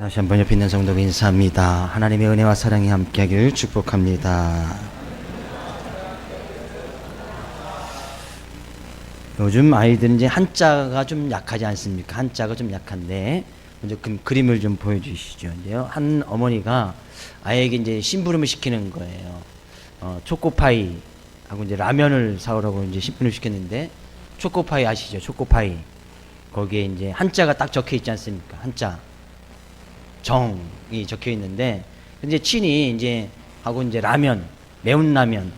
다시 한번 옆에 있는 성도 인사합니다. 하나님의 은혜와 사랑이 함께하기를 축복합니다. 요즘 아이들은 이제 한자가 좀 약하지 않습니까? 한자가 좀 약한데 먼저 그림을 좀 보여주시죠. 이제요, 한 어머니가 아이에게 이제 심부름을 시키는 거예요. 초코파이 하고 이제 라면을 사오라고 이제 심부름을 시켰는데, 초코파이 아시죠? 초코파이. 거기에 이제 한자가 딱 적혀 있지 않습니까? 한자. 정이 적혀 있는데, 이제 친이 이제 하고 이제 라면, 매운 라면,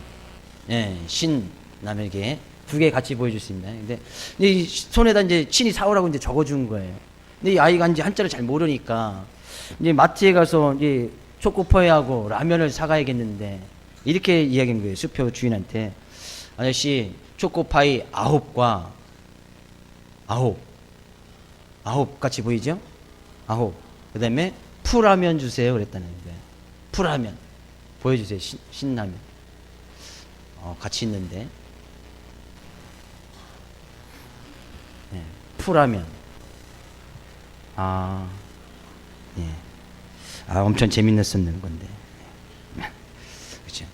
예, 신 라면, 이게 두 개 같이 보여줬습니다. 근데 이 손에다 이제 친이 사오라고 이제 적어준 거예요. 근데 이 아이가 이제 한자를 잘 모르니까 이제 마트에 가서 이제 초코파이하고 라면을 사가야겠는데, 이렇게 이야기한 거예요. 수표 주인한테. 아저씨, 초코파이 9과 9 같이 보이죠? 9. 그 다음에 풀라면 주세요 그랬다는 거예요. 풀라면 보여주세요. 신라면. 같이 있는데, 네, 풀라면. 예. 엄청 재밌었는 건데. 그렇죠.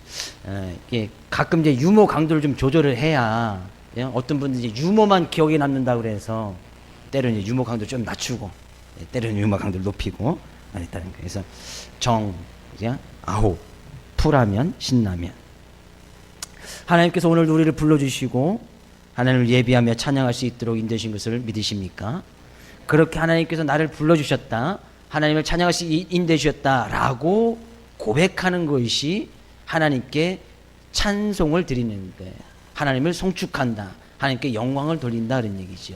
이게 가끔 이제 유머 강도를 좀 조절을 해야, 예? 어떤 분들이 이제 유머만 기억에 남는다 그래서 때로는 이제 유머 강도를 좀 낮추고, 때로는 유머 강도를 높이고 하겠다는 거예요. 그래서 이제 9, 풀라면, 신라면. 하나님께서 오늘 우리를 불러주시고 하나님을 예비하며 찬양할 수 있도록 인도하신 것을 믿으십니까? 그렇게 하나님께서 나를 불러주셨다, 하나님을 찬양할 수 인도하셨다라고 고백하는 것이 하나님께 찬송을 드리는 거예요. 하나님을 송축한다, 하나님께 영광을 돌린다, 그런 얘기죠.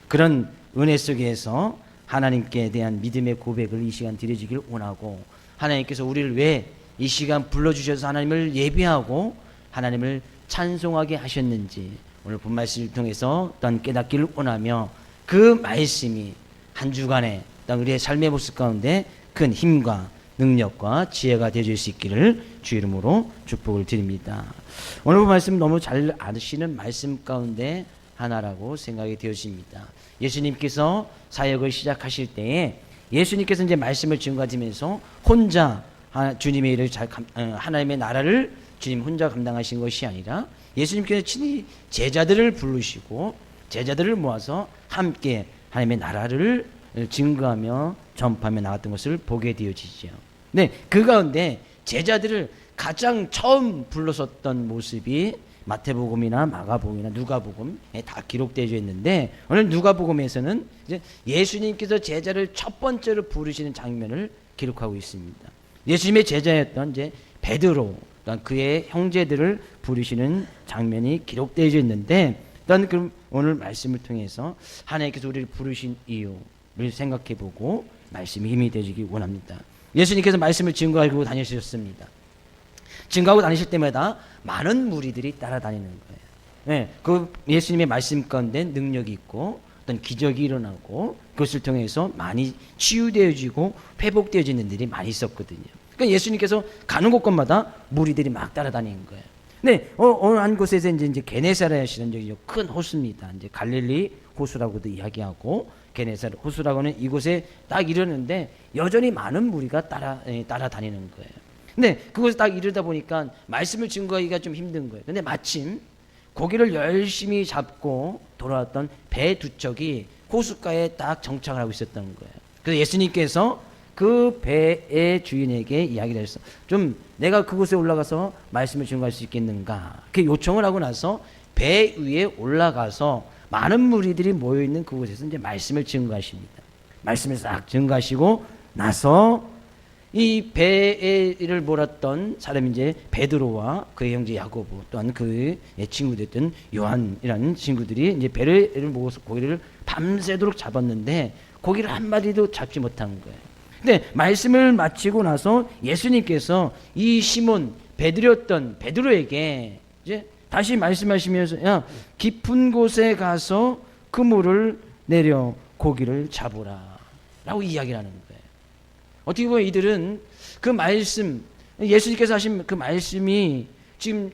그런 은혜 속에서 하나님께 대한 믿음의 고백을 이 시간 드려주길 원하고, 하나님께서 우리를 왜 이 시간 불러주셔서 하나님을 예배하고 하나님을 찬송하게 하셨는지 오늘 본 말씀을 통해서 또한 깨닫기를 원하며, 그 말씀이 한 주간에 또한 우리의 삶의 모습 가운데 큰 힘과 능력과 지혜가 되어줄 수 있기를 주 이름으로 축복을 드립니다. 오늘 본 말씀 너무 잘 아시는 말씀 가운데 하나라고 생각이 되어집니다. 예수님께서 사역을 시작하실 때에 예수님께서 이제 말씀을 증거하시면서 혼자 주님의 일을 하나님의 나라를 주님 혼자 감당하신 것이 아니라, 예수님께서 친히 제자들을 부르시고 제자들을 모아서 함께 하나님의 나라를 증거하며 전파하며 나갔던 것을 보게 되어지죠. 네, 그 가운데 제자들을 가장 처음 불러섰던 모습이 마태복음이나 마가복음이나 누가복음에 다 기록되어 있는데, 오늘 누가복음에서는 이제 예수님께서 제자를 첫 번째로 부르시는 장면을 기록하고 있습니다. 예수님의 제자였던 이제 베드로, 또한 그의 형제들을 부르시는 장면이 기록되어 있는데, 또한 그 오늘 말씀을 통해서 하나님께서 우리를 부르신 이유를 생각해보고 말씀이 힘이 되시기 원합니다. 예수님께서 말씀을 증거하고 다니셨습니다. 증거하고 다니실 때마다 많은 무리들이 따라다니는 거예요. 네, 그 예수님의 말씀 가운데 능력이 있고 어떤 기적이 일어나고 그것을 통해서 많이 치유되어지고 회복되어지는 일이 많이 있었거든요. 그러니까 예수님께서 가는 곳곳마다 무리들이 막 따라다니는 거예요. 네, 어느 한 곳에서 이제 게네사렛이라는 적이 큰 호수입니다. 이제 갈릴리 호수라고도 이야기하고, 게네사렛 호수라고는 이곳에 딱 이르는데 여전히 많은 무리가 따라다니는 거예요. 근데 그곳에 딱 이르다 보니까 말씀을 증거하기가 좀 힘든 거예요. 근데 마침 고기를 열심히 잡고 돌아왔던 배 두 척이 호숫가에 딱 정착을 하고 있었던 거예요. 그래서 예수님께서 그 배의 주인에게 이야기를 했어. 좀 내가 그곳에 올라가서 말씀을 증거할 수 있겠는가? 그 요청을 하고 나서 배 위에 올라가서 많은 무리들이 모여 있는 그곳에서 이제 말씀을 증거하십니다. 말씀을 싹 증거하시고 나서 이 배를 몰았던 사람이 이제 베드로와 그의 형제 야고보, 또한 그의 친구였던 요한이라는 친구들이 이제 배를 모아서 고기를 밤새도록 잡았는데 고기를 한 마리도 잡지 못한 거예요. 근데 말씀을 마치고 나서 예수님께서 이 시몬 베드로였던 베드로에게 이제 다시 말씀하시면서, 야, 깊은 곳에 가서 그물을 내려 고기를 잡으라 라고 이야기를 하는 거예요. 어떻게 보면 이들은 그 말씀, 예수님께서 하신 그 말씀이 지금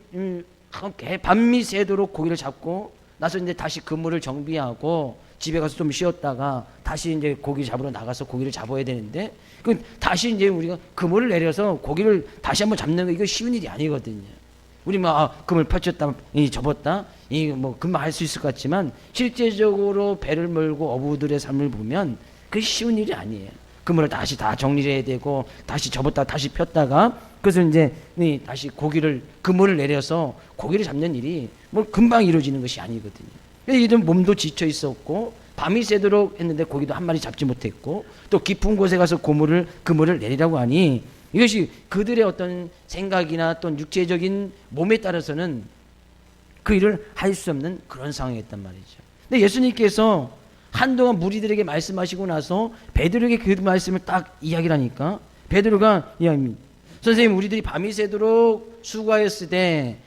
밤이 새도록 고기를 잡고 나서 이제 다시 그물을 정비하고 집에 가서 좀 쉬었다가 다시 이제 고기 잡으러 나가서 고기를 잡아야 되는데 그 다시 이제 우리가 그물을 내려서 고기를 다시 한번 잡는 거 이거 쉬운 일이 아니거든요. 우리 그물 펼쳤다, 접었다, 뭐 금방 할 수 있을 것 같지만 실제적으로 배를 몰고 어부들의 삶을 보면 그게 쉬운 일이 아니에요. 그물을 다시 다 정리를 해야 되고 다시 접었다 다시 폈다가 그것을 이제 다시 그물을 내려서 고기를 잡는 일이 뭐 금방 이루어지는 것이 아니거든요. 이들은 몸도 지쳐 있었고 밤이 새도록 했는데 고기도 한 마리 잡지 못했고 또 깊은 곳에 가서 그물을 내리라고 하니 이것이 그들의 어떤 생각이나 또 육체적인 몸에 따라서는 그 일을 할 수 없는 그런 상황이었단 말이죠. 근데 예수님께서 한동안 무리들에게 말씀하시고 나서 베드로에게 그 말씀을 딱 이야기를 하니까 베드로가 선생님 우리들이 밤이 새도록 수고하였으되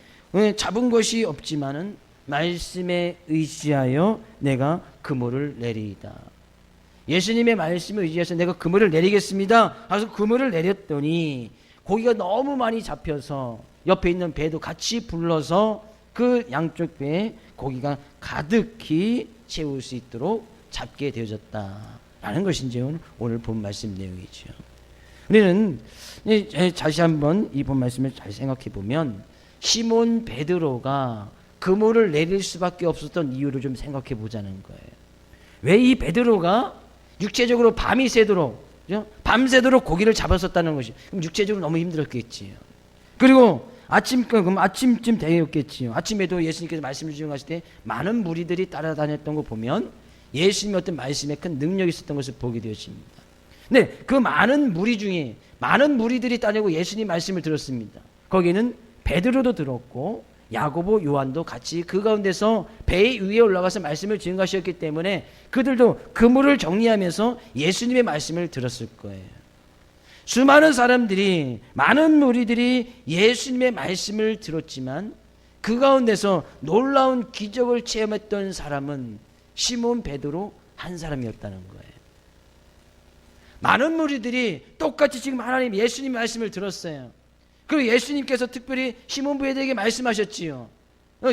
잡은 것이 없지만은 말씀에 의지하여 내가 그물을 내리이다. 예수님의 말씀에 의지해서 내가 그물을 내리겠습니다. 그래서 그물을 내렸더니 고기가 너무 많이 잡혀서 옆에 있는 배도 같이 불러서 그 양쪽 배에 고기가 가득히 채울 수 있도록 잡게 되어졌다라는 것이 이제 오늘 본 말씀 내용이죠. 우리는 다시 한번 이 본 말씀을 잘 생각해 보면 시몬 베드로가 그물을 내릴 수밖에 없었던 이유를 좀 생각해 보자는 거예요. 왜 이 베드로가 육체적으로 밤이 새도록 밤새도록 고기를 잡았었다는 것이 그럼 육체적으로 너무 힘들었겠지요. 그리고 아침쯤 되었겠지요. 아침에도 예수님께서 말씀을 주행하실 때 많은 무리들이 따라다녔던 거 보면 예수님의 어떤 말씀에 큰 능력이 있었던 것을 보게 되었습니다. 근데 그 많은 무리 중에 많은 무리들이 따르고 예수님 말씀을 들었습니다. 거기는 베드로도 들었고 야고보, 요한도 같이 그 가운데서 배 위에 올라가서 말씀을 증거하셨기 때문에 그들도 그물을 정리하면서 예수님의 말씀을 들었을 거예요. 수많은 사람들이 많은 무리들이 예수님의 말씀을 들었지만 그 가운데서 놀라운 기적을 체험했던 사람은 시몬 베드로 한 사람이었다는 거예요. 많은 무리들이 똑같이 지금 하나님 예수님 말씀을 들었어요. 그리고 예수님께서 특별히 시몬 베드로에게 말씀하셨지요.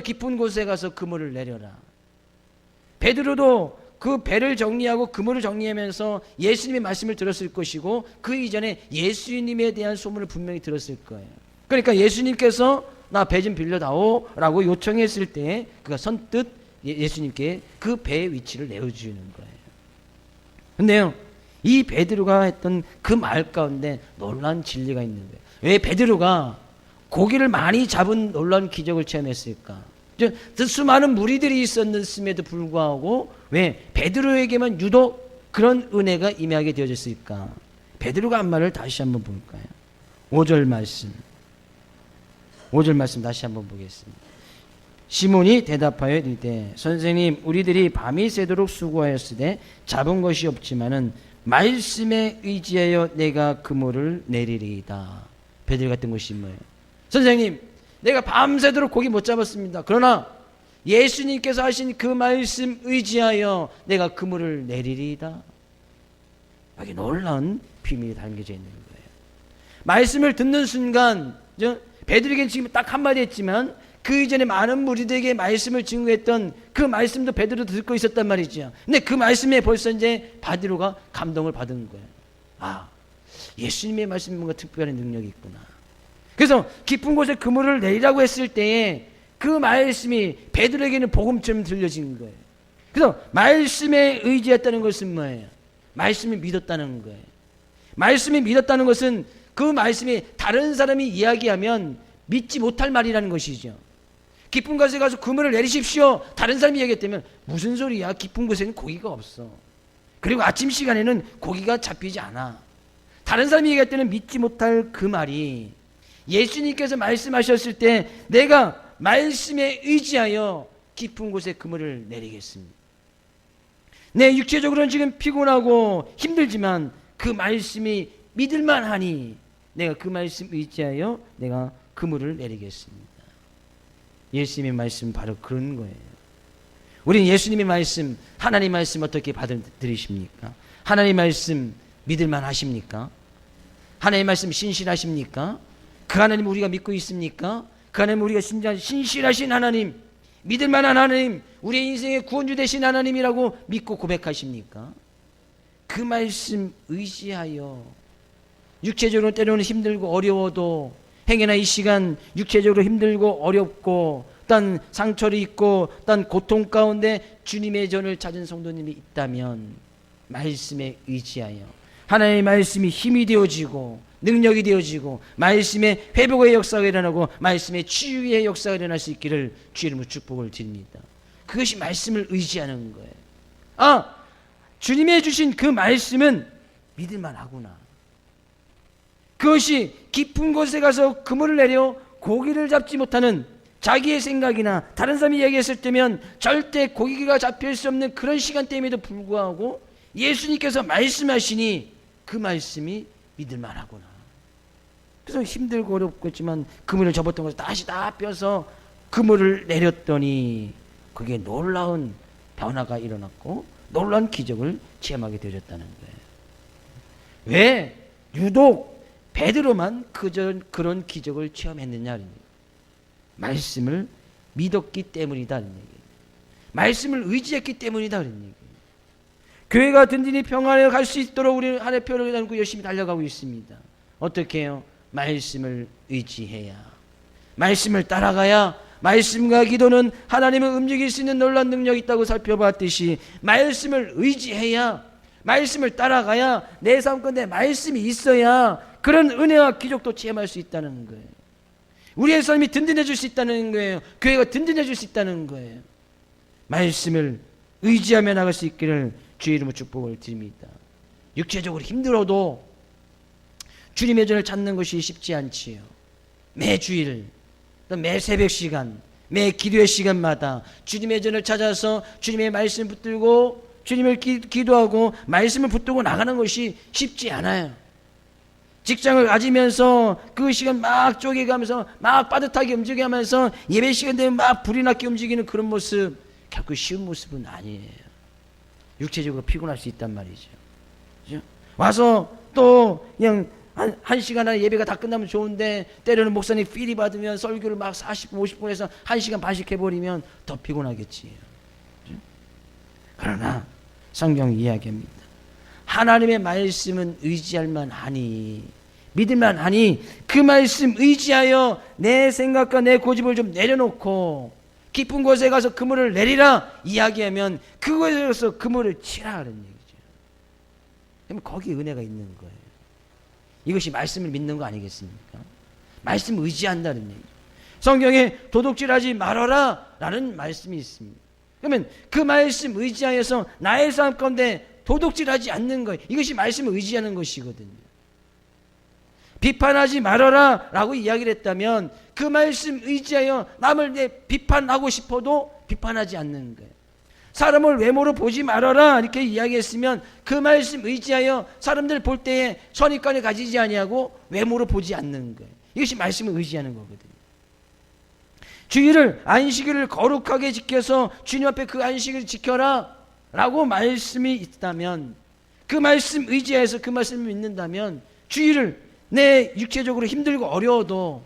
깊은 곳에 가서 그물을 내려라. 베드로도 그 배를 정리하고 그물을 정리하면서 예수님의 말씀을 들었을 것이고 그 이전에 예수님에 대한 소문을 분명히 들었을 거예요. 그러니까 예수님께서 나 배 좀 빌려다오 라고 요청했을 때 그가 선뜻 예수님께 그 배의 위치를 내어주는 거예요. 근데요 이 베드로가 했던 그 말 가운데 놀라운 진리가 있는 거예요. 왜 베드로가 고기를 많이 잡은 놀라운 기적을 체험했을까? 수많은 무리들이 있었음에도 불구하고 왜 베드로에게만 유독 그런 은혜가 임하게 되어졌을까? 베드로가 한 말을 다시 한번 볼까요? 5절 말씀 다시 한번 보겠습니다. 시몬이 대답하여 이르되 선생님 우리들이 밤이 새도록 수고하였으되 잡은 것이 없지만은 말씀에 의지하여 내가 그물을 내리리이다. 베드로 같은 것이 뭐예요? 선생님 내가 밤새도록 고기 못 잡았습니다. 그러나 예수님께서 하신 그 말씀 의지하여 내가 그물을 내리리이다. 여기 놀라운 비밀이 담겨져 있는 거예요. 말씀을 듣는 순간 베드로에게는 지금 딱 한마디 했지만 그 이전에 많은 무리들에게 말씀을 증거했던 그 말씀도 베드로도 듣고 있었단 말이죠. 근데 그 말씀에 벌써 이제 베드로가 감동을 받은 거예요. 예수님의 말씀에 뭔가 특별한 능력이 있구나. 그래서 깊은 곳에 그물을 내리라고 했을 때에 그 말씀이 베드로에게는 복음처럼 들려진 거예요. 그래서 말씀에 의지했다는 것은 뭐예요? 말씀을 믿었다는 거예요. 말씀이 믿었다는 것은 그 말씀이 다른 사람이 이야기하면 믿지 못할 말이라는 것이죠. 깊은 곳에 가서 그물을 내리십시오. 다른 사람이 이야기했다면 무슨 소리야? 깊은 곳에는 고기가 없어. 그리고 아침 시간에는 고기가 잡히지 않아. 다른 사람이 얘기할 때는 믿지 못할 그 말이 예수님께서 말씀하셨을 때 내가 말씀에 의지하여 깊은 곳에 그물을 내리겠습니다. 내 육체적으로는 지금 피곤하고 힘들지만 그 말씀이 믿을만하니 내가 그 말씀 의지하여 내가 그물을 내리겠습니다. 예수님의 말씀 바로 그런 거예요. 우리는 예수님의 말씀, 하나님의 말씀 어떻게 받아들이십니까? 하나님의 말씀 믿을만 하십니까? 하나님의 말씀 신실하십니까? 그 하나님 우리가 믿고 있습니까? 그 하나님 우리가 신실하신 하나님, 믿을만한 하나님, 우리의 인생의 구원주 되신 하나님이라고 믿고 고백하십니까? 그 말씀 의지하여 육체적으로 때로는 힘들고 어려워도 행여나 이 시간 육체적으로 힘들고 어렵고 딴 상처를 입고 딴 고통 가운데 주님의 전을 찾은 성도님이 있다면 말씀에 의지하여 하나님의 말씀이 힘이 되어지고 능력이 되어지고 말씀의 회복의 역사가 일어나고 말씀의 치유의 역사가 일어날 수 있기를 주의 이름으로 축복을 드립니다. 그것이 말씀을 의지하는 거예요. 주님의 주신 그 말씀은 믿을만 하구나. 그것이 깊은 곳에 가서 그물을 내려 고기를 잡지 못하는 자기의 생각이나 다른 사람이 이야기했을 때면 절대 고기가 잡힐 수 없는 그런 시간대임에도 불구하고 예수님께서 말씀하시니 그 말씀이 믿을만 하구나. 그래서 힘들고 어렵겠지만 그물을 접었던 것을 다시 다 빼서 그물을 내렸더니 그게 놀라운 변화가 일어났고 놀라운 기적을 체험하게 되어졌다는 거예요. 왜 유독 베드로만 그런 기적을 체험했느냐? 말씀을 믿었기 때문이다. 말씀을 의지했기 때문이다. 교회가 든든히 평안에 갈 수 있도록 우리는 하나의 표를 나누고 열심히 달려가고 있습니다. 어떻게 해요? 말씀을 의지해야, 말씀을 따라가야, 말씀과 기도는 하나님을 움직일 수 있는 놀라운 능력이 있다고 살펴봤듯이 말씀을 의지해야, 말씀을 따라가야, 내 삶 가운데 말씀이 있어야 그런 은혜와 기적도 체험할 수 있다는 거예요. 우리의 삶이 든든해질 수 있다는 거예요. 교회가 든든해질 수 있다는 거예요. 말씀을 의지하며 나갈 수 있기를 주의 이름으로 축복을 드립니다. 육체적으로 힘들어도 주님의 전을 찾는 것이 쉽지 않지요. 매 주일, 매 새벽 시간, 매 기도의 시간마다 주님의 전을 찾아서 주님의 말씀을 붙들고 주님을 기도하고 말씀을 붙들고 나가는 것이 쉽지 않아요. 직장을 가지면서 그 시간 막 쪼개가면서 막 빠듯하게 움직여가면서 예배 시간 되면 막 불이 나게 움직이는 그런 모습, 결코 쉬운 모습은 아니에요. 육체적으로 피곤할 수 있단 말이죠. 그죠? 와서 또 그냥 한 시간 안에 예배가 다 끝나면 좋은데 때로는 목사님 필이 받으면 설교를 막 40분 50분 해서 1시간 반씩 해버리면 더 피곤하겠지. 그죠? 그러나 성경이 이야기합니다. 하나님의 말씀은 의지할 만하니, 믿을 만하니 그 말씀 의지하여 내 생각과 내 고집을 좀 내려놓고 깊은 곳에 가서 그물을 내리라 이야기하면 그곳에서 그물을 치라 하는 얘기죠. 그러면 거기에 은혜가 있는 거예요. 이것이 말씀을 믿는 거 아니겠습니까? 말씀 의지한다는 얘기죠. 성경에 도둑질하지 말아라 라는 말씀이 있습니다. 그러면 그 말씀 의지하여서 나의 삶 가운데 도둑질하지 않는 거예요. 이것이 말씀을 의지하는 것이거든요. 비판하지 말아라 라고 이야기를 했다면 그 말씀 의지하여 남을 비판하고 싶어도 비판하지 않는 거예요. 사람을 외모로 보지 말아라 이렇게 이야기했으면 그 말씀 의지하여 사람들 볼 때에 선입관을 가지지 아니하고 외모로 보지 않는 거예요. 이것이 말씀을 의지하는 거거든요. 주일을 안식일을 거룩하게 지켜서 주님 앞에 그 안식일을 지켜라 라고 말씀이 있다면, 그 말씀 의지해서 그 말씀을 믿는다면 주일을 내 육체적으로 힘들고 어려워도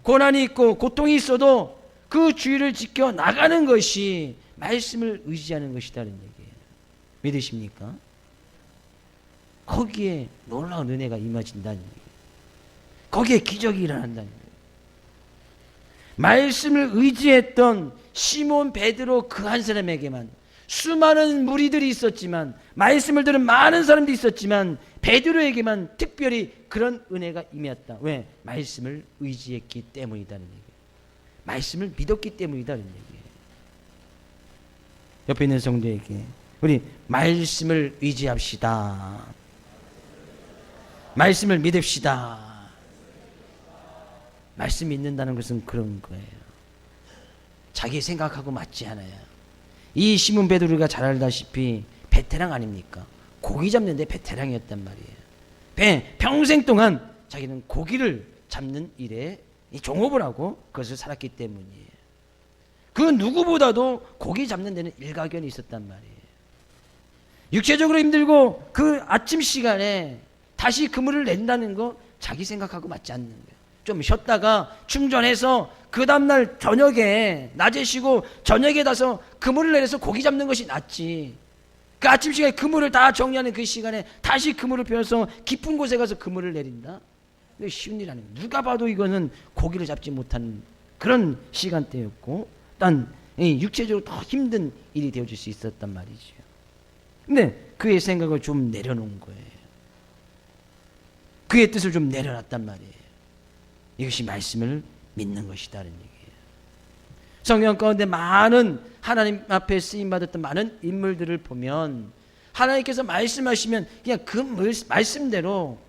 고난이 있고 고통이 있어도 그 주일을 지켜 나가는 것이 말씀을 의지하는 것이다는 얘기예요. 믿으십니까? 거기에 놀라운 은혜가 임하진다는 얘기예요. 거기에 기적이 일어난다는 거예요. 말씀을 의지했던 시몬 베드로 그 한 사람에게만, 수많은 무리들이 있었지만 말씀을 들은 많은 사람들이 있었지만 베드로에게만 특별히 그런 은혜가 임했다. 왜? 말씀을 의지했기 때문이다는 얘기예요. 말씀을 믿었기 때문이다는 얘기예요. 옆에 있는 성도에게 우리 말씀을 의지합시다. 말씀을 믿읍시다. 말씀 믿는다는 것은 그런 거예요. 자기 생각하고 맞지 않아요. 이 시몬 베드로가 잘 알다시피 베테랑 아닙니까? 고기 잡는데 베테랑이었단 말이에요. 평생 동안 자기는 고기를 잡는 일에 종업을 하고 그것을 살았기 때문이에요. 그 누구보다도 고기 잡는 데는 일가견이 있었단 말이에요. 육체적으로 힘들고 그 아침 시간에 다시 그물을 낸다는 거 자기 생각하고 맞지 않는 거예요. 좀 쉬었다가 충전해서 그 다음날 저녁에 낮에 쉬고 저녁에 가서 그물을 내려서 고기 잡는 것이 낫지. 그 아침 시간에 그물을 다 정리하는 그 시간에 다시 그물을 펴서 깊은 곳에 가서 그물을 내린다. 이게 쉬운 일 아니에요. 누가 봐도 이거는 고기를 잡지 못하는 그런 시간대였고, 일단 육체적으로 더 힘든 일이 되어질 수 있었단 말이죠. 근데 그의 생각을 좀 내려놓은 거예요. 그의 뜻을 좀 내려놨단 말이에요. 이것이 말씀을 믿는 것이다는 얘기예요. 성경 가운데 많은 하나님 앞에 쓰임받았던 많은 인물들을 보면 하나님께서 말씀하시면 그냥 그 말씀대로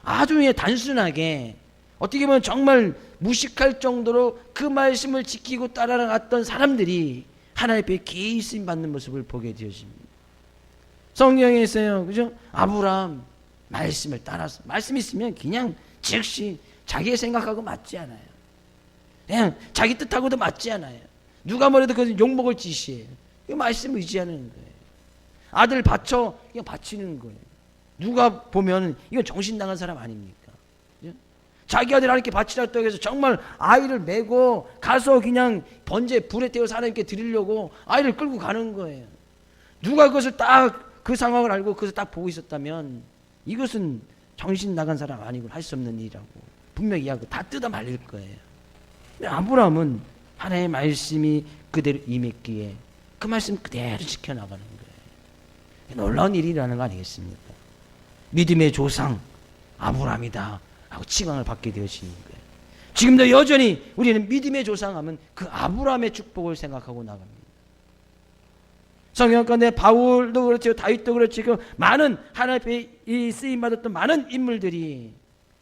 아주 단순하게 어떻게 보면 정말 무식할 정도로 그 말씀을 지키고 따라갔던 사람들이 하나님 앞에 기이 쓰임받는 모습을 보게 되어집니다. 성경에서요, 그죠? 아브라함 말씀을 따라서 말씀 있으면 그냥 즉시 자기의 생각하고 맞지 않아요. 그냥 자기 뜻하고도 맞지 않아요. 누가 뭐래도 그것은 욕먹을 짓이에요. 이 말씀 의지하는 거예요. 아들 바쳐 그냥 바치는 거예요. 누가 보면 이건 정신 나간 사람 아닙니까? 그죠? 자기 아들 하나님께 바치라 했다고 해서 정말 아이를 메고 가서 그냥 번제 불에 태워서 하나님께 드리려고 아이를 끌고 가는 거예요. 누가 그것을 딱 그 상황을 알고 그것을 딱 보고 있었다면 이것은 정신 나간 사람 아니고 할 수 없는 일이라고 분명히 이야기하고 다 뜯어 말릴 거예요. 아브라함은 하나님의 말씀이 그대로 임했기에 그 말씀 그대로 지켜나가는 거예요. 놀라운 일이라는 거 아니겠습니까? 믿음의 조상 아브라함이다 하고 칭함을 받게 되어지는 거예요. 지금도 여전히 우리는 믿음의 조상하면 그 아브라함의 축복을 생각하고 나갑니다. 성경 가운데 바울도 그렇죠, 다윗도 그렇죠, 그 많은 하나님 앞에 쓰임 받았던 많은 인물들이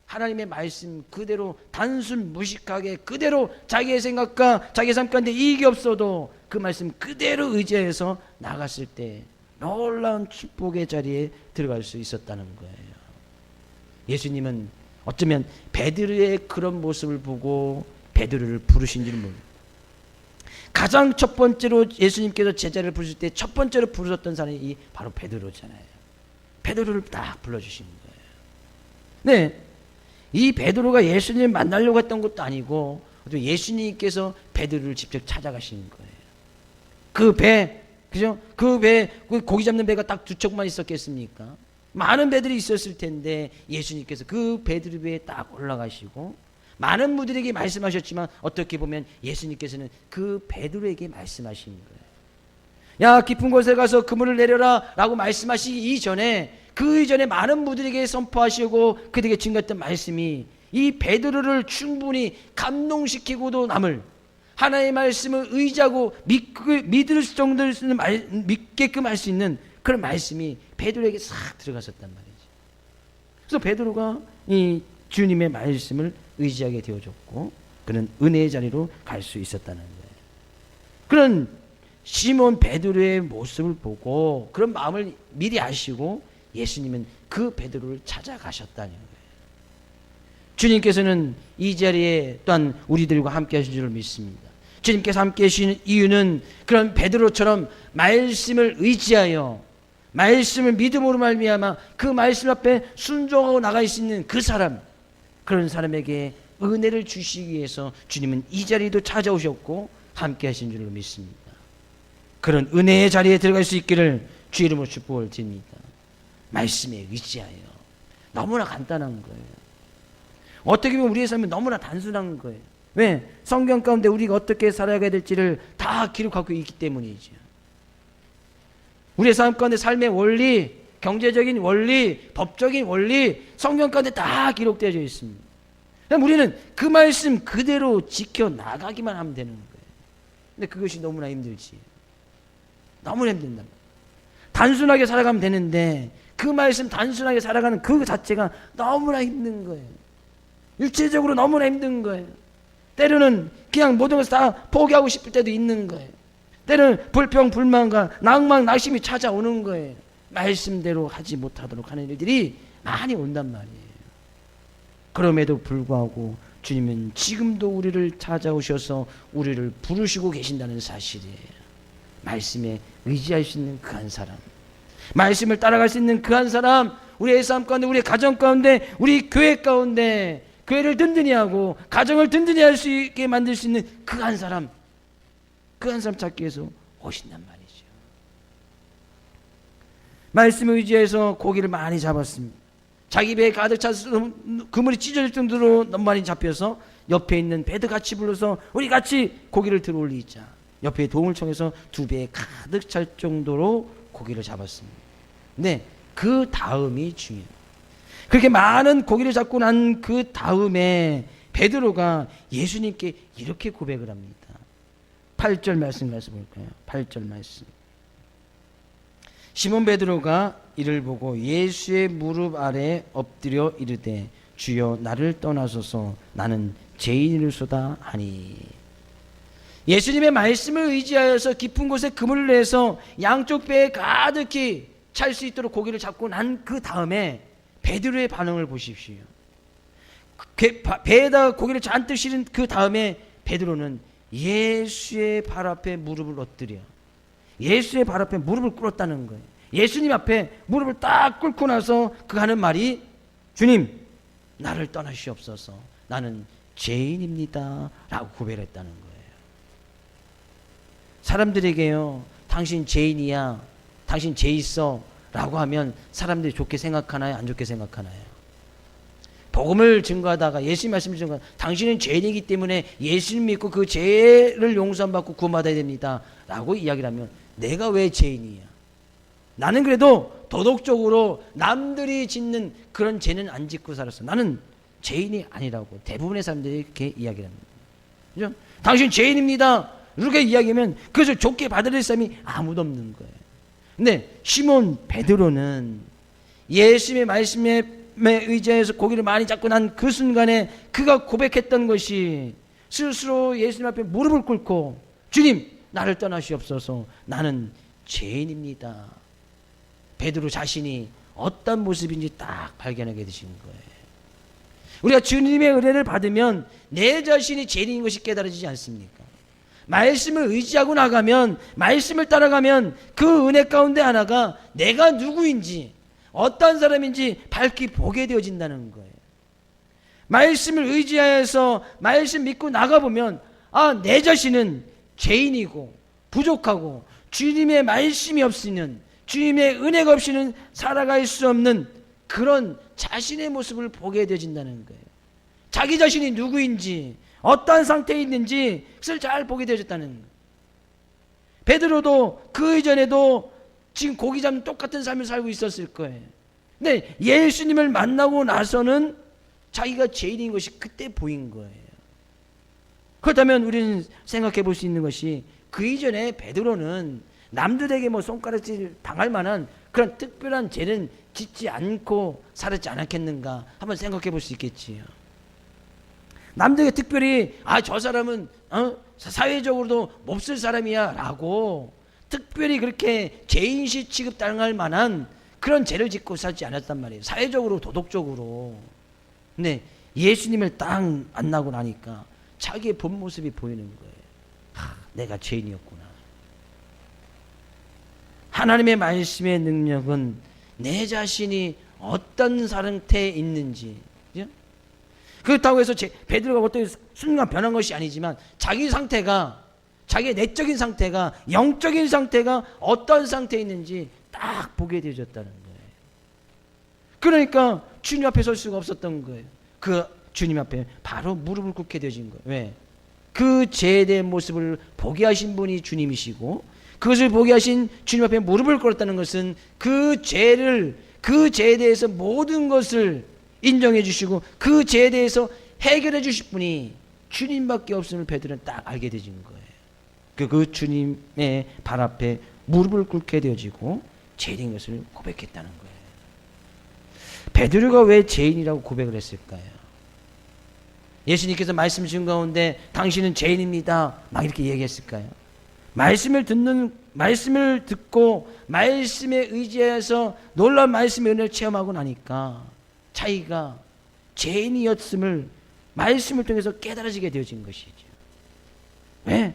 하나님의 말씀 그대로 단순 무식하게 그대로 자기의 생각과 자기의 삶 가운데 이익이 없어도 그 말씀 그대로 의지해서 나갔을 때 놀라운 축복의 자리에 들어갈 수 있었다는 거예요. 예수님은 어쩌면 베드로의 그런 모습을 보고 베드로를 부르신 줄 모릅니다. 가장 첫 번째로 예수님께서 제자를 부르실 때 첫 번째로 부르셨던 사람이 바로 베드로잖아요. 베드로를 딱 불러주신 거예요. 네, 이 베드로가 예수님을 만나려고 했던 것도 아니고 예수님께서 베드로를 직접 찾아가시는 거예요. 그 배, 그죠? 그 배, 고기 잡는 배가 딱 두 척만 있었겠습니까? 많은 배들이 있었을 텐데 예수님께서 그 베드로 배에 딱 올라가시고 많은 무들에게 말씀하셨지만 어떻게 보면 예수님께서는 그 베드로에게 말씀하신 거예요. 야, 깊은 곳에 가서 그물을 내려라 라고 말씀하시기 이전에 그 이전에 많은 무들에게 선포하시고 그들에게 증거했던 말씀이 이 베드로를 충분히 감동시키고도 남을 하나님의 말씀을 의지하고 믿을 정도로 믿게끔 할 수 있는 그런 말씀이 베드로에게 싹 들어갔었단 말이죠. 그래서 베드로가 이 주님의 말씀을 의지하게 되어졌고 그는 은혜의 자리로 갈 수 있었다는 거예요. 그런 시몬 베드로의 모습을 보고 그런 마음을 미리 아시고 예수님은 그 베드로를 찾아가셨다는 거예요. 주님께서는 이 자리에 또한 우리들과 함께 하신 줄 믿습니다. 주님께서 함께 하시는 이유는 그런 베드로처럼 말씀을 의지하여 말씀을 믿음으로 말미암아 그 말씀 앞에 순종하고 나갈 수 있는 그 사람, 그런 사람에게 은혜를 주시기 위해서 주님은 이 자리도 찾아오셨고 함께 하신 줄로 믿습니다. 그런 은혜의 자리에 들어갈 수 있기를 주 이름으로 축복을 드립니다. 말씀에 의지하여. 너무나 간단한 거예요. 어떻게 보면 우리의 삶은 너무나 단순한 거예요. 왜? 성경 가운데 우리가 어떻게 살아야 될지를 다 기록하고 있기 때문이죠. 우리의 삶 가운데 삶의 원리, 경제적인 원리, 법적인 원리, 성경 가운데 다 기록되어 있습니다. 우리는 그 말씀 그대로 지켜나가기만 하면 되는 거예요. 근데 그것이 너무나 힘들지. 너무나 힘든단 말이에요. 단순하게 살아가면 되는데 그 말씀 단순하게 살아가는 그 자체가 너무나 힘든 거예요. 육체적으로 너무나 힘든 거예요. 때로는 그냥 모든 것을 다 포기하고 싶을 때도 있는 거예요. 때로는 불평, 불만과 낭만, 낙심이 찾아오는 거예요. 말씀대로 하지 못하도록 하는 일들이 많이 온단 말이에요. 그럼에도 불구하고 주님은 지금도 우리를 찾아오셔서 우리를 부르시고 계신다는 사실이에요. 말씀에 의지할 수 있는 그 한 사람, 말씀을 따라갈 수 있는 그 한 사람, 우리의 삶 가운데, 우리의 가정 가운데, 우리 교회 가운데 교회를 든든히 하고 가정을 든든히 할 수 있게 만들 수 있는 그 한 사람 찾기 위해서 오신단 말이죠. 말씀을 의지해서 고기를 많이 잡았습니다. 자기 배에 가득 차서 그물이 찢어질 정도로 너무 많이 잡혀서 옆에 있는 배도 같이 불러서 우리 같이 고기를 들어 올리자. 옆에 도움을 청해서 두 배에 가득 찰 정도로 고기를 잡았습니다. 근데 그 다음이 중요해요. 그렇게 많은 고기를 잡고 난 그 다음에 베드로가 예수님께 이렇게 고백을 합니다. 8절 말씀 가서 볼까요? 8절 말씀. 시몬 베드로가 이를 보고 예수의 무릎 아래 엎드려 이르되 주여 나를 떠나소서 나는 죄인이로소다 하니. 예수님의 말씀을 의지하여서 깊은 곳에 그물을 내서 양쪽 배에 가득히 찰 수 있도록 고기를 잡고 난 그 다음에 베드로의 반응을 보십시오. 배에다가 고기를 잔뜩 실은 그 다음에 베드로는 예수의 발 앞에 무릎을 엎드려 예수의 발 앞에 무릎을 꿇었다는 거예요. 예수님 앞에 무릎을 딱 꿇고 나서 그 하는 말이 주님 나를 떠나시옵소서 나는 죄인입니다 라고 고백했다는 거예요. 사람들에게요 당신 죄인이야 당신 죄 있어 라고 하면 사람들이 좋게 생각하나요 안 좋게 생각하나요? 복음을 증거하다가 예수님 말씀을 증거하다가 당신은 죄인이기 때문에 예수님 믿고 그 죄를 용서받고 구원받아야 됩니다 라고 이야기를 하면 내가 왜 죄인이야? 나는 그래도 도덕적으로 남들이 짓는 그런 죄는 안 짓고 살았어. 나는 죄인이 아니라고 대부분의 사람들이 이렇게 이야기를 합니다. 그죠? 당신 죄인입니다 이렇게 이야기하면 그것을 좋게 받아들일 사람이 아무도 없는 거예요. 근데 시몬 베드로는 예수님의 말씀에 의지해서 고기를 많이 잡고 난 그 순간에 그가 고백했던 것이 스스로 예수님 앞에 무릎을 꿇고 주님 나를 떠나시옵소서 나는 죄인입니다. 베드로 자신이 어떤 모습인지 딱 발견하게 되신 거예요. 우리가 주님의 은혜를 받으면 내 자신이 죄인인 것이 깨달아지지 않습니까? 말씀을 의지하고 나가면 말씀을 따라가면 그 은혜 가운데 하나가 내가 누구인지 어떤 사람인지 밝히 보게 되어진다는 거예요. 말씀을 의지하여서 말씀 믿고 나가보면 내 자신은 죄인이고 부족하고 주님의 말씀이 없이는 주님의 은혜가 없이는 살아갈 수 없는 그런 자신의 모습을 보게 되어진다는 거예요. 자기 자신이 누구인지 어떠한 상태에 있는지 그것을 잘 보게 되어졌다는 거예요. 베드로도 그 이전에도 지금 고기 잡는 똑같은 삶을 살고 있었을 거예요. 근데 예수님을 만나고 나서는 자기가 죄인인 것이 그때 보인 거예요. 그렇다면 우리는 생각해 볼 수 있는 것이 그 이전에 베드로는 남들에게 손가락질 당할 만한 그런 특별한 죄는 짓지 않고 살았지 않았겠는가 한번 생각해 볼 수 있겠지요. 남들에게 특별히 저 사람은 사회적으로도 몹쓸 사람이야 라고 특별히 그렇게 죄인시 취급당할 만한 그런 죄를 짓고 살지 않았단 말이에요. 사회적으로 도덕적으로. 근데 예수님을 딱 만나고 나니까 자기의 본 모습이 보이는 거예요. 내가 죄인이었구나. 하나님의 말씀의 능력은 내 자신이 어떤 상태에 있는지, 그죠? 그렇다고 해서 베드로가 어떻게 순간 변한 것이 아니지만 자기 상태가, 자기의 내적인 상태가, 영적인 상태가 어떤 상태에 있는지 딱 보게 되어졌다는 거예요. 그러니까 주님 앞에 설 수가 없었던 거예요. 그 주님 앞에 바로 무릎을 꿇게 되어진 거예요. 왜? 그 죄에 대한 모습을 보게 하신 분이 주님이시고 그것을 보게 하신 주님 앞에 무릎을 꿇었다는 것은 그 죄를, 그 죄에 대해서 모든 것을 인정해 주시고 그 죄에 대해서 해결해 주실 분이 주님밖에 없음을 베드로는 딱 알게 되진 거예요. 그 주님의 발 앞에 무릎을 꿇게 되어지고 죄인 것을 고백했다는 거예요. 베드로가 왜 죄인이라고 고백을 했을까요? 예수님께서 말씀 주신 가운데 당신은 죄인입니다 막 이렇게 얘기했을까요? 말씀을 듣고 말씀에 의지해서 놀라운 말씀의 은혜를 체험하고 나니까 자기가 죄인이었음을 말씀을 통해서 깨달아지게 되어진 것이죠. 왜?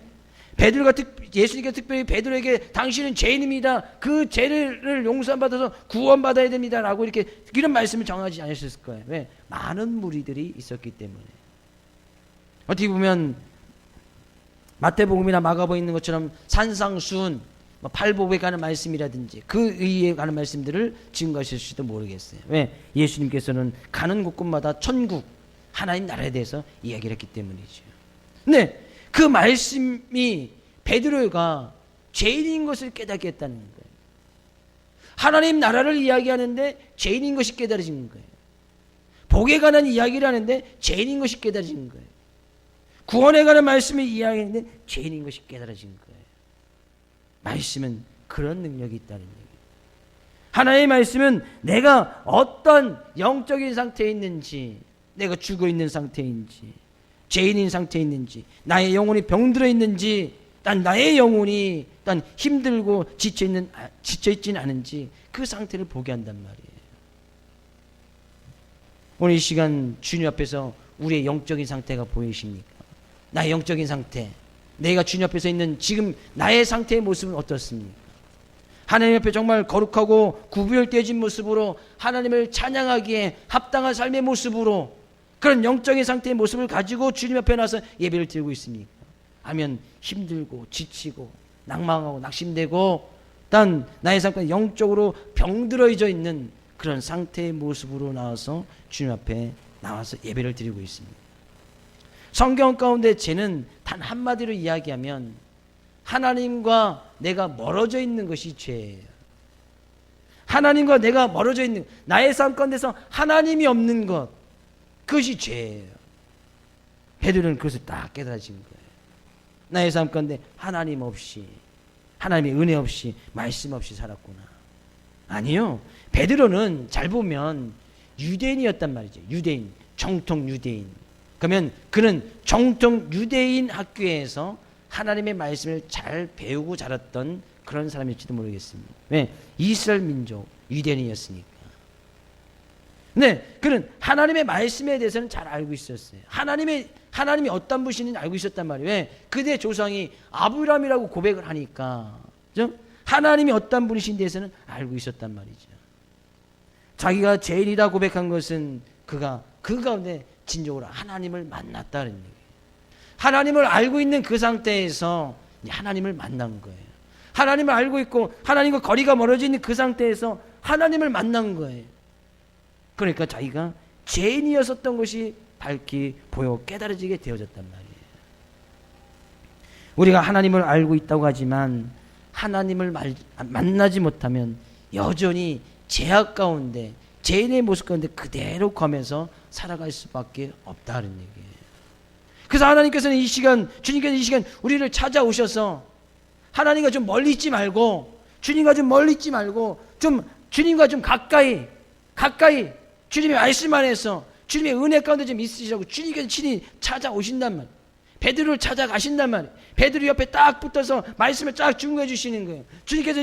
예수님께서 특별히 베드로에게 당신은 죄인입니다. 그 죄를 용서받아서 구원받아야 됩니다. 라고 이런 말씀을 정하지 않으셨을 거예요. 왜? 많은 무리들이 있었기 때문에. 어떻게 보면 마태복음이나 마가복음에 있는 것처럼 산상수훈, 팔복에 관한 말씀이라든지 그 의에 관한 말씀들을 지금 가실지도 모르겠어요. 왜? 예수님께서는 가는 곳곳마다 천국, 하나님 나라에 대해서 이야기를 했기 때문이죠. 근데 그 말씀이 베드로가 죄인인 것을 깨닫게 했다는 거예요. 하나님 나라를 이야기하는데 죄인인 것이 깨달아진 거예요. 복에 관한 이야기를 하는데 죄인인 것이 깨달아진 거예요. 구원에 관한 말씀을 이야기하는데 죄인인 것이 깨달아진 거예요. 말씀은 그런 능력이 있다는 얘기예요. 하나님의 말씀은 내가 어떤 영적인 상태에 있는지, 내가 죽어 있는 상태인지, 죄인인 상태에 있는지, 나의 영혼이 병들어 있는지, 나의 영혼이 힘들고 지쳐있지는 않은지 그 상태를 보게 한단 말이에요. 오늘 이 시간 주님 앞에서 우리의 영적인 상태가 보이십니까? 나의 영적인 상태, 내가 주님 앞에서 있는 지금 나의 상태의 모습은 어떻습니까? 하나님 앞에 정말 거룩하고 구별되어진 모습으로 하나님을 찬양하기에 합당한 삶의 모습으로 그런 영적인 상태의 모습을 가지고 주님 앞에 나서 예배를 드리고 있습니까? 아니면 힘들고 지치고 낭망하고 낙심되고 나의 삶과 영적으로 병들어져 있는 그런 상태의 모습으로 나와서 주님 앞에 나와서 예배를 드리고 있습니다. 성경 가운데 죄는 단 한마디로 이야기하면 하나님과 내가 멀어져 있는 것이 죄예요. 하나님과 내가 멀어져 있는, 나의 삶 가운데서 하나님이 없는 것, 그것이 죄예요. 베드로는 그것을 딱 깨달아진 거예요. 나의 삶 가운데 하나님 없이, 하나님의 은혜 없이, 말씀 없이 살았구나. 아니요, 베드로는 잘 보면 유대인이었단 말이죠. 유대인, 정통 유대인. 그러면 그는 정통 유대인 학교에서 하나님의 말씀을 잘 배우고 자랐던 그런 사람일지도 모르겠습니다. 왜? 이스라엘 민족 유대인이었으니까. 근데 그는 하나님의 말씀에 대해서는 잘 알고 있었어요. 하나님이 어떤 분이신지 알고 있었단 말이에요. 왜? 그대 조상이 아브라함이라고 고백을 하니까, 그죠? 하나님이 어떤 분이신 데서는 알고 있었단 말이죠. 자기가 죄인이다 고백한 것은 그가 그 가운데 진정으로 하나님을 만났다는 얘기예요. 하나님을 알고 있는 그 상태에서 하나님을 만난 거예요. 하나님을 알고 있고 하나님과 거리가 멀어져 있는 그 상태에서 하나님을 만난 거예요. 그러니까 자기가 죄인이었었던 것이 밝히 보여 깨달아지게 되어졌단 말이에요. 우리가 하나님을 알고 있다고 하지만 하나님을 만나지 못하면 여전히 죄악 가운데, 죄인의 모습 가운데 그대로 거면서 살아갈 수밖에 없다는 얘기예요. 그래서 하나님께서는 주님께서 이 시간 우리를 찾아오셔서 하나님과 좀 멀리 있지 말고, 주님과 좀 멀리 있지 말고, 주님과 좀 가까이 주님의 말씀 안에서 주님의 은혜 가운데 좀 있으시라고 주님께서 친히 찾아오신단 말이에요. 베드로를 찾아가신단 말이에요. 베드로 옆에 딱 붙어서 말씀을 쫙 증거해 주시는 거예요. 주님께서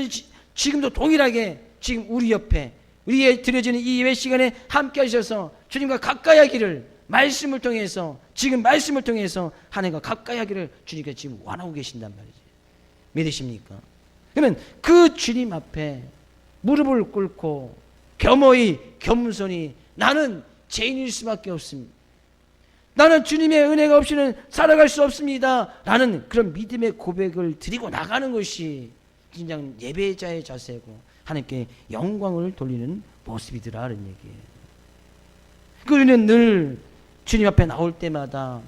지금도 동일하게 지금 우리 옆에, 우리의 드려지는 이 예배 시간에 함께 하셔서 주님과 가까이 하기를, 말씀을 통해서, 지금 말씀을 통해서 하나님과 가까이 하기를 주님께서 지금 원하고 계신단 말이죠. 믿으십니까? 그러면 그 주님 앞에 무릎을 꿇고 겸허히 겸손히 나는 죄인일 수밖에 없습니다. 나는 주님의 은혜가 없이는 살아갈 수 없습니다. 라는 그런 믿음의 고백을 드리고 나가는 것이 그냥 예배자의 자세고 하나님께 영광을 돌리는 모습이더라는 얘기예요. 우리는 늘 주님 앞에 나올 때마다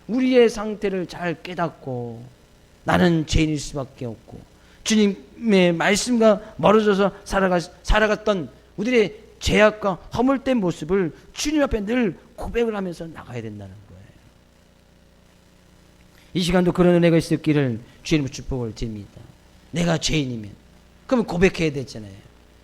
우리의 상태를 잘 깨닫고 나는 죄인일 수밖에 없고 주님의 말씀과 멀어져서 살아갔던 우리의 죄악과 허물된 모습을 주님 앞에 늘 고백을 하면서 나가야 된다는 거예요. 이 시간도 그런 은혜가 있었기를 주님의 축복을 드립니다. 내가 죄인이면 그러면 고백해야 되잖아요.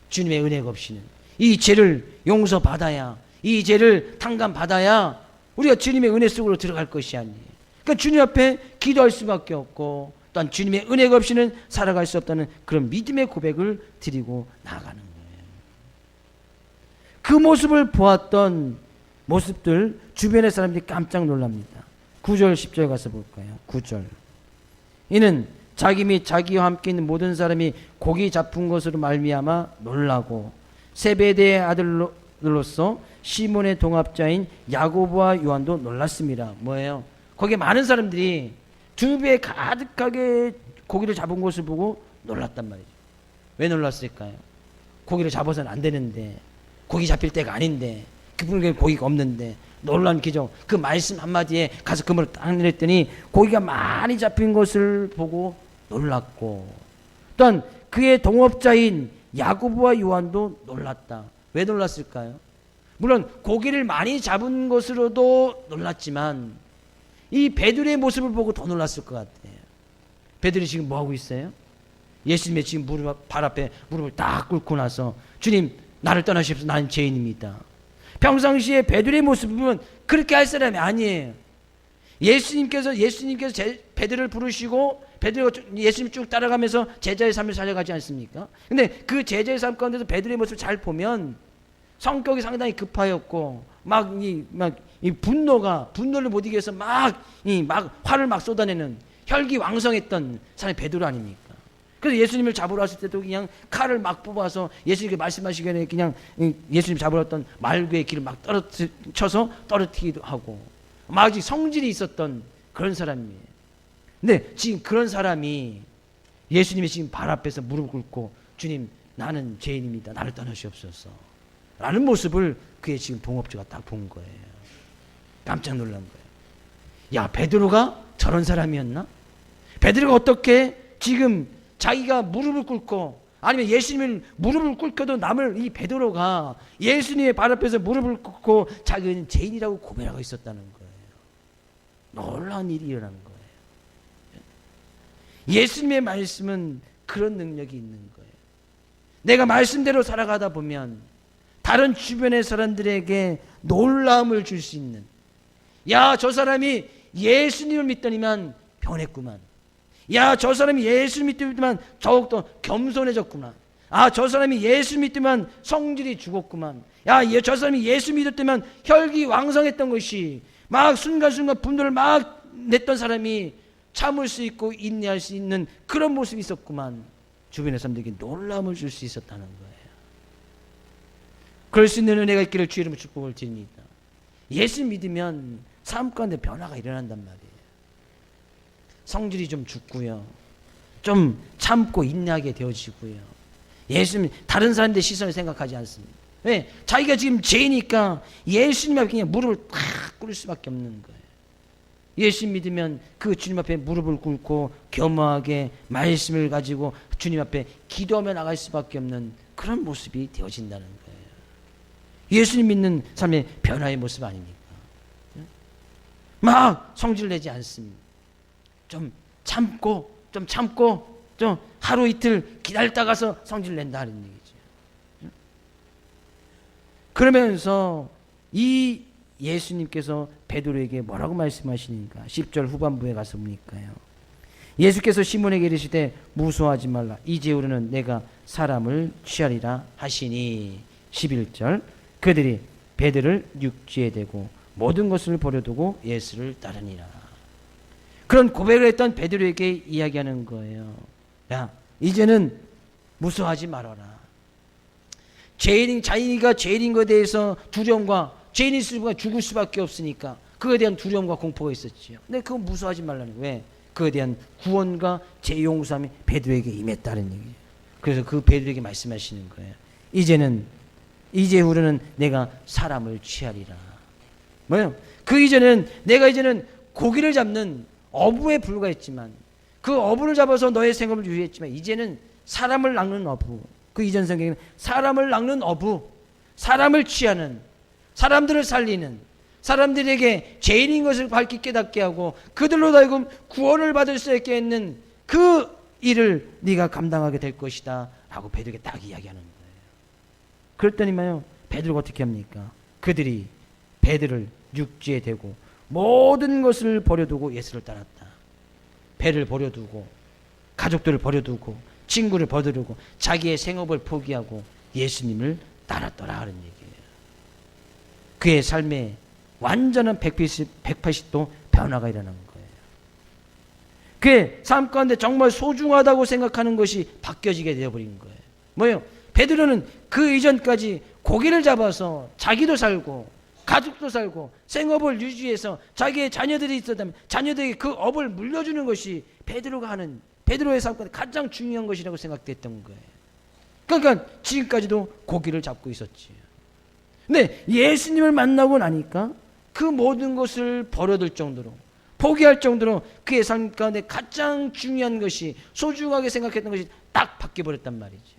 주님의 은혜가 없이는 이 죄를 용서받아야, 이 죄를 탕감받아야 우리가 주님의 은혜 속으로 들어갈 것이 아니에요. 그러니까 주님 앞에 기도할 수밖에 없고 또한 주님의 은혜가 없이는 살아갈 수 없다는 그런 믿음의 고백을 드리고 나아가는 거예요. 그 모습을 보았던 모습들 주변의 사람들이 깜짝 놀랍니다. 9절 10절 가서 볼까요? 9절. 이는 자기 및 자기와 함께 있는 모든 사람이 고기 잡은 것으로 말미암아 놀라고 세베대의 아들로서 시몬의 동업자인 야고보와 요한도 놀랐습니다. 뭐예요? 거기에 많은 사람들이 두 배에 가득하게 고기를 잡은 것을 보고 놀랐단 말이죠. 왜 놀랐을까요? 고기를 잡아서는 안 되는데, 고기 잡힐 때가 아닌데, 그분에게 고기가 없는데 놀란 기적. 그 말씀 한마디에 가서 그물을 딱 내렸더니 고기가 많이 잡힌 것을 보고 놀랐고, 또한 그의 동업자인 야고보와 요한도 놀랐다. 왜 놀랐을까요? 물론 고기를 많이 잡은 것으로도 놀랐지만 이 베드로의 모습을 보고 더 놀랐을 것 같아요. 베드로 지금 뭐 하고 있어요? 예수님의 지금 발 앞에 무릎을 딱 꿇고 나서 주님 나를 떠나시옵소서 나는 죄인입니다. 평상시에 베드로의 모습을 보면 그렇게 할 사람이 아니에요. 예수님께서 베드로를 부르시고 베드로가 예수님 쭉 따라가면서 제자의 삶을 살려가지 않습니까? 근데 그 제자의 삶 가운데서 베드로의 모습을 잘 보면 성격이 상당히 급하였고 이 분노를 못 이겨서 막 화를 막 쏟아내는 혈기왕성했던 사람이 베드로 아닙니까? 그래서 예수님을 잡으러 왔을 때도 그냥 칼을 막 뽑아서 예수님께 말씀하시기 전에 그냥 예수님 잡으러 왔던 말구의 길을 막 쳐서 떨어뜨리기도 하고 막 성질이 있었던 그런 사람이에요. 근데 지금 그런 사람이 예수님이 지금 발 앞에서 무릎 꿇고 주님 나는 죄인입니다. 나를 떠나시옵소서 라는 모습을 그의 지금 동업자가 딱 본 거예요. 깜짝 놀란 거예요. 야, 베드로가 저런 사람이었나? 베드로가 어떻게 지금 자기가 무릎을 꿇고 아니면 예수님을 무릎을 꿇고도 남을 이 베드로가 예수님의 발 앞에서 무릎을 꿇고 자기는 죄인이라고 고백하고 있었다는 거예요. 놀라운 일이 일어난 거예요. 예수님의 말씀은 그런 능력이 있는 거예요. 내가 말씀대로 살아가다 보면 다른 주변의 사람들에게 놀라움을 줄 수 있는, 야, 저 사람이 예수님을 믿더니만 변했구만. 야, 저 사람이 예수 믿더니만 더욱더 겸손해졌구만. 아, 저 사람이 예수 믿더니만 성질이 죽었구만. 야, 저 사람이 예수 믿었더니만 혈기왕성했던 것이 막 순간순간 분노를 막 냈던 사람이 참을 수 있고 인내할 수 있는 그런 모습이 있었구만. 주변의 사람들에게 놀라움을 줄 수 있었다는 거예요. 그럴 수 있는 은혜가 있기를 주의 이름으로 축복을 드립니다. 예수 믿으면 삶 가운데 변화가 일어난단 말이에요. 성질이 좀 죽고요. 좀 참고 인내하게 되어지고요. 예수님 다른 사람들의 시선을 생각하지 않습니다. 왜? 자기가 지금 죄니까 예수님 앞에 그냥 무릎을 탁 꿇을 수밖에 없는 거예요. 예수 믿으면 그 주님 앞에 무릎을 꿇고 겸허하게 말씀을 가지고 주님 앞에 기도하며 나갈 수밖에 없는 그런 모습이 되어진다는 거예요. 예수님 믿는 삶의 변화의 모습 아닙니까? 막 성질 내지 않습니다. 좀 참고 좀 하루 이틀 기다렸다가서 성질 낸다 하는 얘기죠. 그러면서 이 예수님께서 베드로에게 뭐라고 말씀하시니까 10절 후반부에 가서 보니까요. 예수께서 시몬에게 이르시되 무서워하지 말라. 이제후로는 내가 사람을 취하리라 하시니 11절 그들이 베드로를 육지에 대고 모든 것을 버려두고 예수를 따르니라. 그런 고백을 했던 베드로에게 이야기하는 거예요. 야, 이제는 무서워하지 말아라. 자기가 죄인인 것에 대해서 두려움과 죄인일 수가 죽을 수밖에 없으니까 그거에 대한 두려움과 공포가 있었지요. 근데 그거 무서워하지 말라는 거예요. 왜? 그거에 대한 구원과 재용서함이 베드로에게 임했다는 얘기예요. 그래서 그 베드로에게 말씀하시는 거예요. 이제후로는 내가 사람을 취하리라. 뭐예요? 그 이전에는 내가 고기를 잡는 어부에 불과했지만 그 어부를 잡아서 너의 생업을 유지했지만 이제는 사람을 낚는 어부. 그 이전 성경에는 사람을 낚는 어부, 사람을 취하는, 사람들을 살리는, 사람들에게 죄인인 것을 밝히 깨닫게 하고 그들로 하여금 구원을 받을 수 있게 했는 그 일을 네가 감당하게 될 것이다 라고 베드로에게 딱 이야기하는 거예요. 그랬더니만요, 베드로가 어떻게 합니까? 그들이 베드로를 육지에 대고 모든 것을 버려두고 예수를 따랐다. 배를 버려두고 가족들을 버려두고 친구를 버려두고 자기의 생업을 포기하고 예수님을 따랐더라 하는 얘기예요. 그의 삶에 완전한 180도 변화가 일어난 거예요. 그의 삶 가운데 정말 소중하다고 생각하는 것이 바뀌어지게 되어버린 거예요. 뭐예요? 베드로는 그 이전까지 고기를 잡아서 자기도 살고 가족도 살고 생업을 유지해서 자기의 자녀들이 있었다면 자녀들에게 그 업을 물려주는 것이 베드로가 하는 베드로의 삶 가운데 가장 중요한 것이라고 생각됐던 거예요. 그러니까 지금까지도 고기를 잡고 있었지. 근데 예수님을 만나고 나니까 그 모든 것을 버려둘 정도로 포기할 정도로 그의 삶 가운데 가장 중요한 것이 소중하게 생각했던 것이 딱 바뀌어버렸단 말이죠.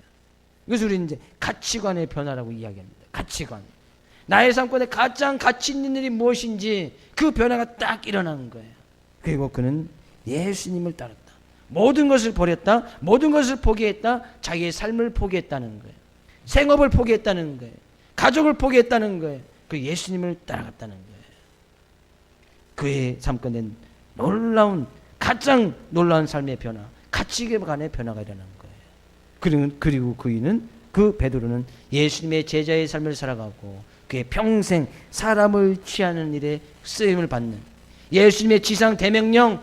그래서 우리는 이제 가치관의 변화라고 이야기합니다. 가치관. 나의 삶 가운데 가장 가치 있는 일이 무엇인지 그 변화가 딱 일어나는 거예요. 그리고 그는 예수님을 따랐다. 모든 것을 버렸다. 모든 것을 포기했다. 자기의 삶을 포기했다는 거예요. 생업을 포기했다는 거예요. 가족을 포기했다는 거예요. 그 예수님을 따라갔다는 거예요. 그의 삶 가운데 놀라운 가장 놀라운 삶의 변화, 가치관의 변화가 일어난 거예요. 그리고 그이는 그 베드로는 예수님의 제자의 삶을 살아가고 그의 평생 사람을 취하는 일에 쓰임을 받는 예수님의 지상 대명령,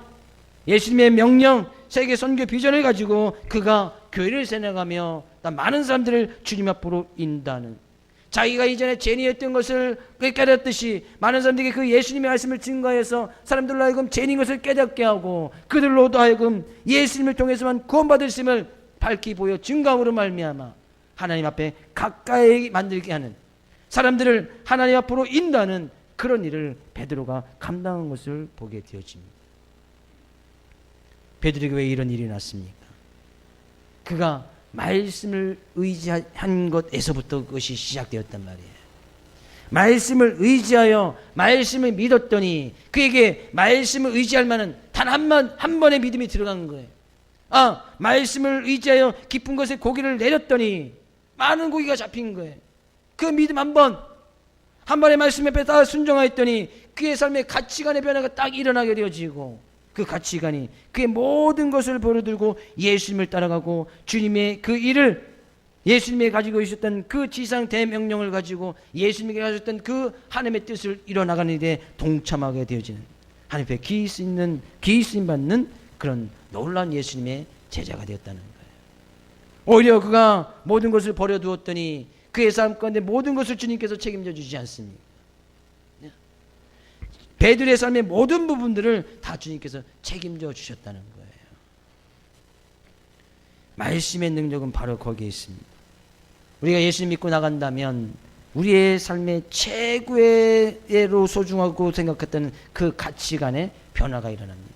예수님의 명령, 세계 선교 비전을 가지고 그가 교회를 세워가며 많은 사람들을 주님 앞으로 인도하는 자기가 이전에 죄인이었던 것을 깨닫듯이 많은 사람들에게 그 예수님의 말씀을 증거해서 사람들로 하여금 죄인인 것을 깨닫게 하고 그들로도 하여금 예수님을 통해서만 구원받을 것임을 밝히 보여 증거함으로 말미암아 하나님 앞에 가까이 만들게 하는 사람들을 하나님 앞으로 인도하는 그런 일을 베드로가 감당한 것을 보게 되어집니다. 베드로에게 왜 이런 일이 났습니까? 그가 말씀을 의지한 것에서부터 그것이 시작되었단 말이에요. 말씀을 의지하여 말씀을 믿었더니 그에게 말씀을 의지할 만한 단 한 번의 믿음이 들어간 거예요. 말씀을 의지하여 깊은 것에 고기를 내렸더니 많은 고기가 잡힌 거예요. 그 믿음 한 번의 말씀 앞에 다 순종하였더니 그의 삶의 가치관의 변화가 딱 일어나게 되어지고 그 가치관이 그의 모든 것을 버려두고 예수님을 따라가고 주님의 그 일을 예수님이 가지고 있었던 그 지상 대명령을 가지고 예수님이 가졌던 그 하나님의 뜻을 이뤄나가는 일에 동참하게 되어지는 하나님 앞에 기있음 받는 그런 놀라운 예수님의 제자가 되었다는 거예요. 오히려 그가 모든 것을 버려두었더니 그의 삶 가운데 모든 것을 주님께서 책임져 주지 않습니까? 베드로의 삶의 모든 부분들을 다 주님께서 책임져 주셨다는 거예요. 말씀의 능력은 바로 거기에 있습니다. 우리가 예수님 믿고 나간다면 우리의 삶의 최고로 소중하고 생각했던 그 가치관의 변화가 일어납니다.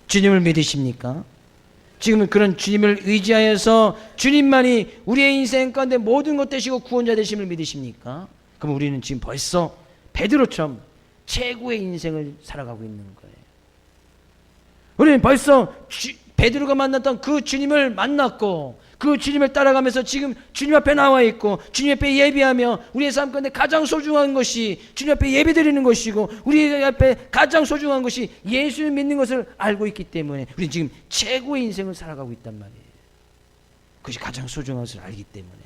주님을 믿으십니까? 지금은 그런 주님을 의지하여서 주님만이 우리의 인생 가운데 모든 것 되시고 구원자 되심을 믿으십니까? 그럼 우리는 지금 벌써 베드로처럼 최고의 인생을 살아가고 있는 거예요. 우리는 벌써 베드로가 만났던 그 주님을 만났고 그 주님을 따라가면서 지금 주님 앞에 나와 있고 주님 앞에 예배하며 우리의 삶 가운데 가장 소중한 것이 주님 앞에 예배드리는 것이고 우리 앞에 가장 소중한 것이 예수를 믿는 것을 알고 있기 때문에 우리는 지금 최고의 인생을 살아가고 있단 말이에요. 그것이 가장 소중한 것을 알기 때문에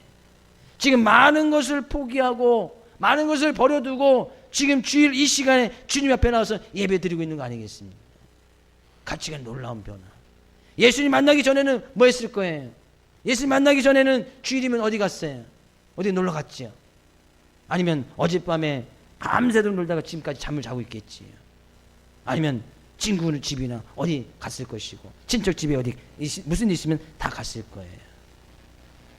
지금 많은 것을 포기하고 많은 것을 버려두고 지금 주일 이 시간에 주님 앞에 나와서 예배드리고 있는 거 아니겠습니까? 가치가 놀라운 변화. 예수님 만나기 전에는 뭐 했을 거예요? 예수님 만나기 전에는 주일이면 어디 갔어요? 어디 놀러 갔지요? 아니면 어젯밤에 밤새도록 놀다가 지금까지 잠을 자고 있겠지요? 아니면 친구 집이나 어디 갔을 것이고 친척 집에 어디 무슨 일 있으면 다 갔을 거예요.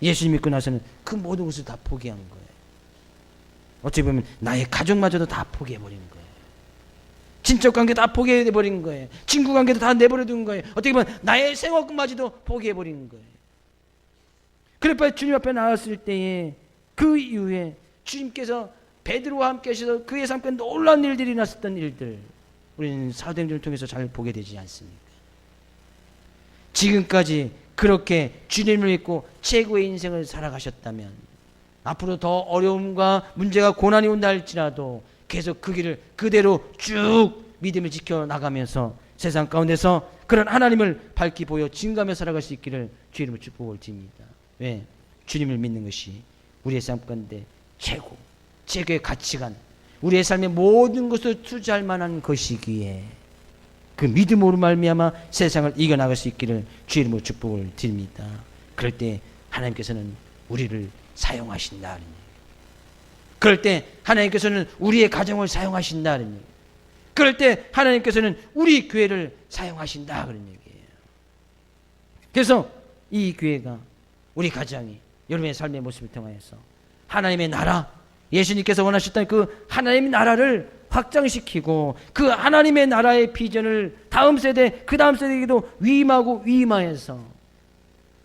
예수님 믿고 나서는 그 모든 것을 다 포기한 거예요. 어찌 보면 나의 가족마저도 다 포기해버린 거예요. 친척 관계 다 포기해버린 거예요. 친구 관계도 다 내버려둔 거예요. 어떻게 보면 나의 생업마저도 포기해버린 거예요. 그래서 주님 앞에 나왔을 때에 그 이후에 주님께서 베드로와 함께 하셔서 그의 삶에 놀라운 일들이 일어났었던 일들 우리는 사도행전을 통해서 잘 보게 되지 않습니까? 지금까지 그렇게 주님을 믿고 최고의 인생을 살아가셨다면 앞으로 더 어려움과 문제가 고난이 온다 할지라도 계속 그 길을 그대로 쭉 믿음을 지켜나가면서 세상 가운데서 그런 하나님을 밝히 보여 증거하며 살아갈 수 있기를 주 이름으로 축복을 드립니다. 왜? 주님을 믿는 것이 우리의 삶 가운데 최고의 가치관 우리의 삶의 모든 것을 투자할 만한 것이기에 그 믿음으로 말미암아 세상을 이겨나갈 수 있기를 주의 이름으로 축복을 드립니다. 그럴 때 하나님께서는 우리를 사용하신다. 그럴 때 하나님께서는 우리의 가정을 사용하신다. 그럴 때 하나님께서는 우리 교회를 사용하신다. 그런 얘기예요. 그래서 이 교회가, 우리 가정이 여러분의 삶의 모습을 통하여서 하나님의 나라, 예수님께서 원하셨던 그 하나님의 나라를 확장시키고 그 하나님의 나라의 비전을 다음 세대, 그 다음 세대에게도 위임하고 위임하여서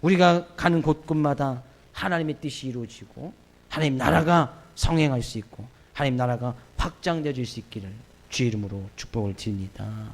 우리가 가는 곳곳마다 하나님의 뜻이 이루어지고 하나님 나라가 성행할 수 있고 하나님 나라가 확장되어질 수 있기를 주의 이름으로 축복을 드립니다.